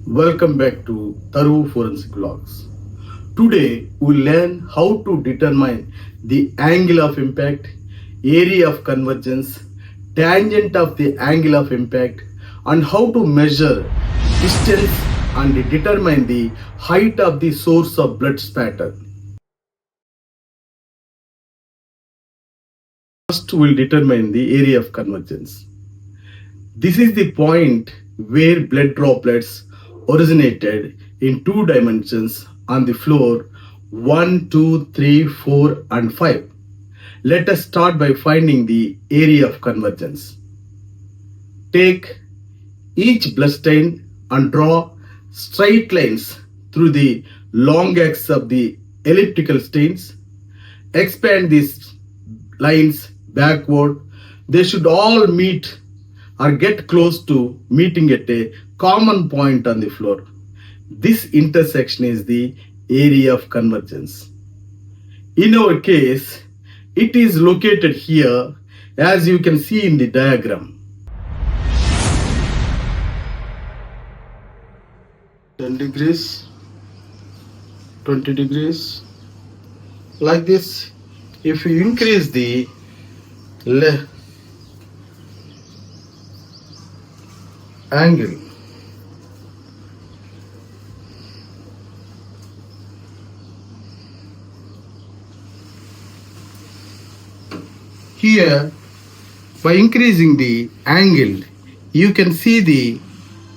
Welcome back to Taru Forensic Vlogs. Today we'll learn how to determine the angle of impact, area of convergence, tangent of the angle of impact, and how to measure distance and determine the height of the source of blood spatter. First we'll determine the area of convergence. This is the point where blood droplets originated in two dimensions on the floor 1, 2, 3, 4 and 5. Let us start by finding the area of convergence. Take each bloodstain and draw straight lines through the long axis of the elliptical stains. Expand these lines backward. They should all meet or get close to meeting at a common point on the floor. This intersection is the area of convergence. In our case, it is located here, as you can see in the diagram. 10 degrees, 20 degrees, like this. If you increase the angle, here by increasing the angle you can see the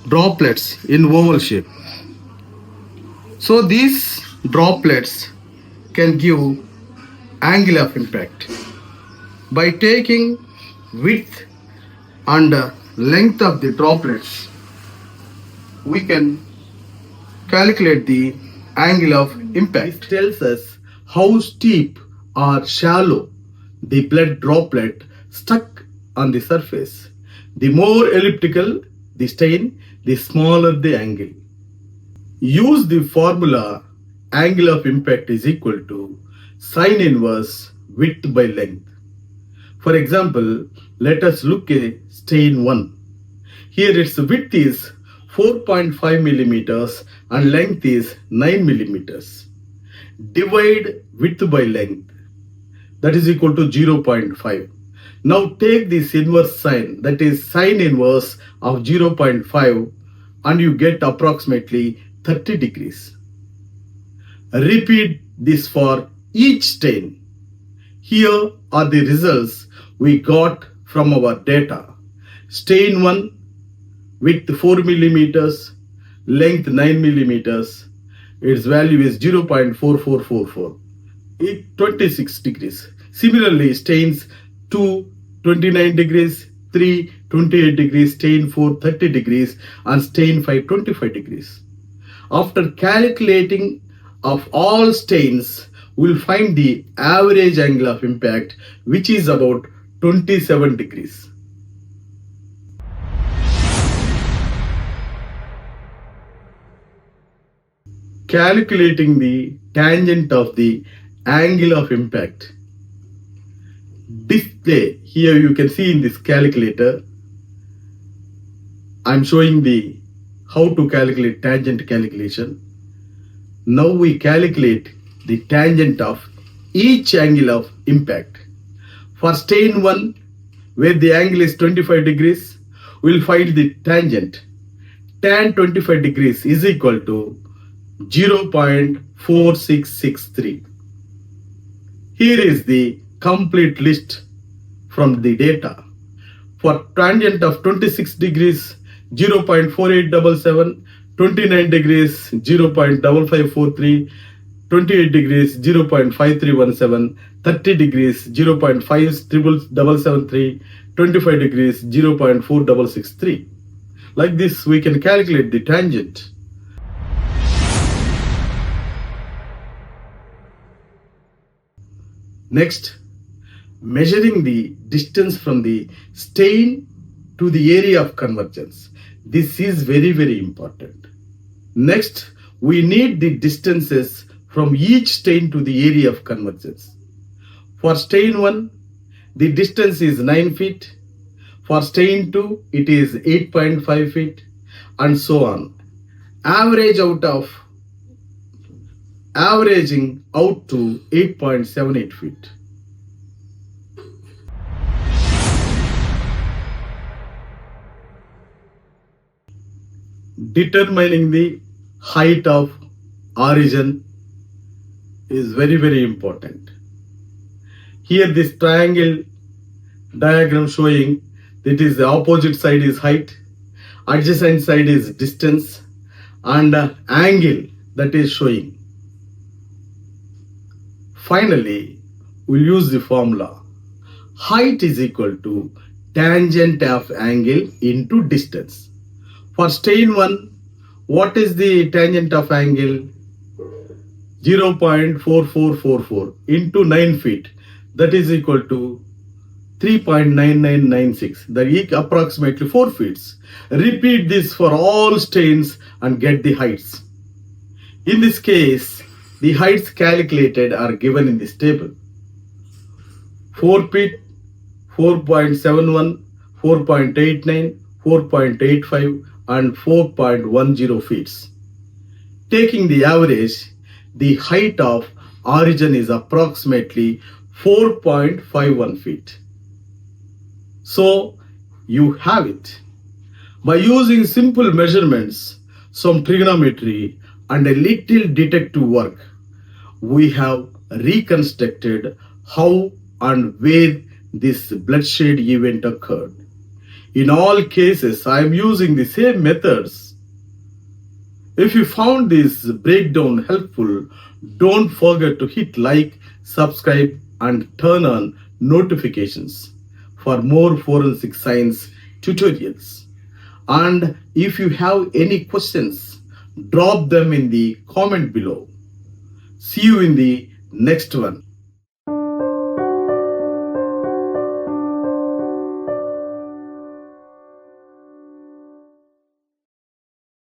droplets in oval shape. So these droplets can give angle of impact. By taking width and length of the droplets, we can calculate the angle of impact. This tells us how steep or shallow the blood droplet stuck on the surface. The more elliptical the stain, the smaller the angle. Use the formula angle of impact is equal to sine inverse width by length. For example, let us look at stain 1. Here its width is 4.5 millimeters and length is 9 millimeters. Divide width by length, that is equal to 0.5. Now take this inverse sine, that is sine inverse of 0.5, and you get approximately 30 degrees. Repeat this for each stain. Here are the results we got from our data. Stain 1, width 4 millimeters, length 9 millimeters, its value is 0.4444. 26 degrees. Similarly, stains 2, 29 degrees, 3, 28 degrees, stain 4, 30 degrees, and stain 5, 25 degrees. After calculating of all stains, we'll find the average angle of impact, which is about 27 degrees. Calculating the tangent of the angle of impact. Display, here you can see in this calculator, I'm showing the how to calculate tangent calculation. Now we calculate the tangent of each angle of impact. For stain 1, where the angle is 25 degrees, we'll find the tangent. Tan 25 degrees is equal to 0.4663. Here is the complete list from the data. For tangent of 26 degrees, 0.4877, 29 degrees, 0.5543, 28 degrees, 0.5317, 30 degrees, 0.5773, 25 degrees, 0.4663. Like this, we can calculate the tangent. Next, measuring the distance from the stain to the area of convergence. This is very, very important. Next, we need the distances from each stain to the area of convergence. For stain 1, the distance is 9 feet. For stain 2, it is 8.5 feet, and so on. averaging out to 8.78 feet. Determining the height of origin is very, very important. Here this triangle diagram showing that is the opposite side is height, adjacent side is distance, and angle that is showing. Finally, we'll use the formula. Height is equal to tangent of angle into distance. For stain 1, what is the tangent of angle? 0.4444 into 9 feet. That is equal to 3.9996. That is approximately 4 feet. Repeat this for all stains and get the heights. In this case, the heights calculated are given in this table. 4 feet, 4.71, 4.89, 4.85 and 4.10 feet. Taking the average, the height of origin is approximately 4.51 feet. So you have it. By using simple measurements, some trigonometry and a little detective work, we have reconstructed how and where this bloodshed event occurred. In all cases, I am using the same methods. If you found this breakdown helpful, don't forget to hit like, subscribe and turn on notifications for more forensic science tutorials. And if you have any questions, drop them in the comment below. See you in the next one.